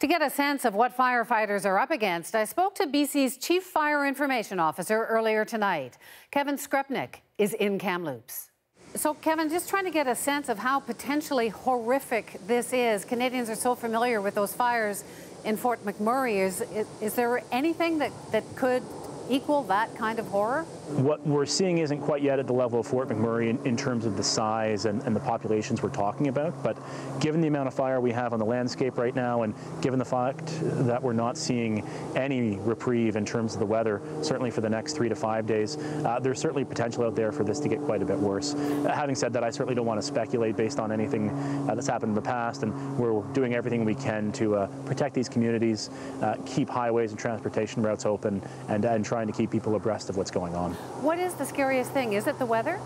To get a sense of what firefighters are up against, I spoke to BC's Chief Fire Information Officer earlier tonight. Kevin Skrepnek is in Kamloops. So, Kevin, just trying to get a sense of how potentially horrific this is. Canadians are so familiar with those fires in Fort McMurray. Is there anything that could equal that kind of horror? What we're seeing isn't quite yet at the level of Fort McMurray in terms of the size and the populations we're talking about, but given the amount of fire we have on the landscape right now, and given the fact that we're not seeing any reprieve in terms of the weather, certainly for the next 3 to 5 days, there's certainly potential out there for this to get quite a bit worse. Having said that, I certainly don't want to speculate based on anything that's happened in the past, and we're doing everything we can to protect these communities, keep highways and transportation routes open, and trying to keep people abreast of what's going on. What is the scariest thing? Is it the weather?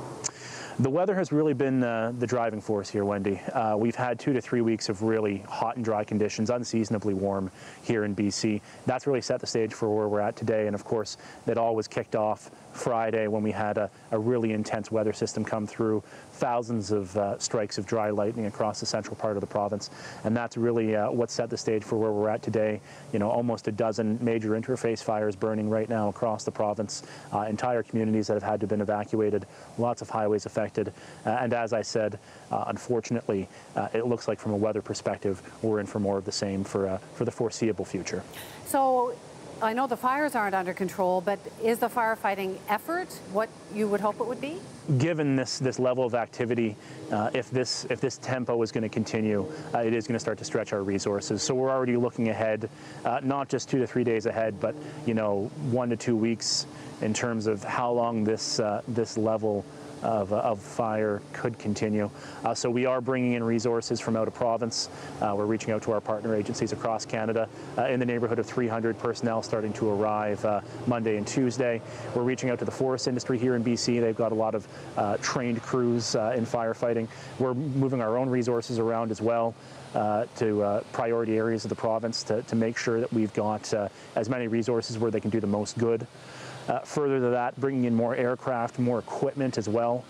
The weather has really been the driving force here, Wendy. We've had 2 to 3 weeks of really hot and dry conditions, unseasonably warm here in BC. That's really set the stage for where we're at today, and of course, that all was kicked off Friday when we had a really intense weather system come through, thousands of strikes of dry lightning across the central part of the province, and that's really what set the stage for where we're at today. You know, almost a dozen major interface fires burning right now across the province, entire communities that have had to have been evacuated, lots of highways affected, and as I said, unfortunately, it looks like from a weather perspective, we're in for more of the same for the foreseeable future. So, I know the fires aren't under control, but is the firefighting effort what you would hope it would be? Given this level of activity, if this tempo is going to continue, it is going to start to stretch our resources. So we're already looking ahead, not just 2 to 3 days ahead, but 1 to 2 weeks in terms of how long this level of fire could continue. So we are bringing in resources from out of province. We're reaching out to our partner agencies across Canada, in the neighborhood of 300 personnel starting to arrive Monday and Tuesday. We're reaching out to the forest industry here in BC. They've got a lot of trained crews in firefighting. We're moving our own resources around as well to priority areas of the province to make sure that we've got as many resources where they can do the most good. Further to that, bringing in more aircraft, more equipment as well,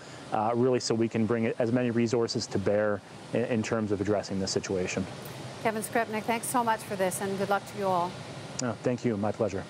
really so we can bring as many resources to bear in terms of addressing this situation. Kevin Skrepnek, thanks so much for this, and good luck to you all. Thank you. My pleasure.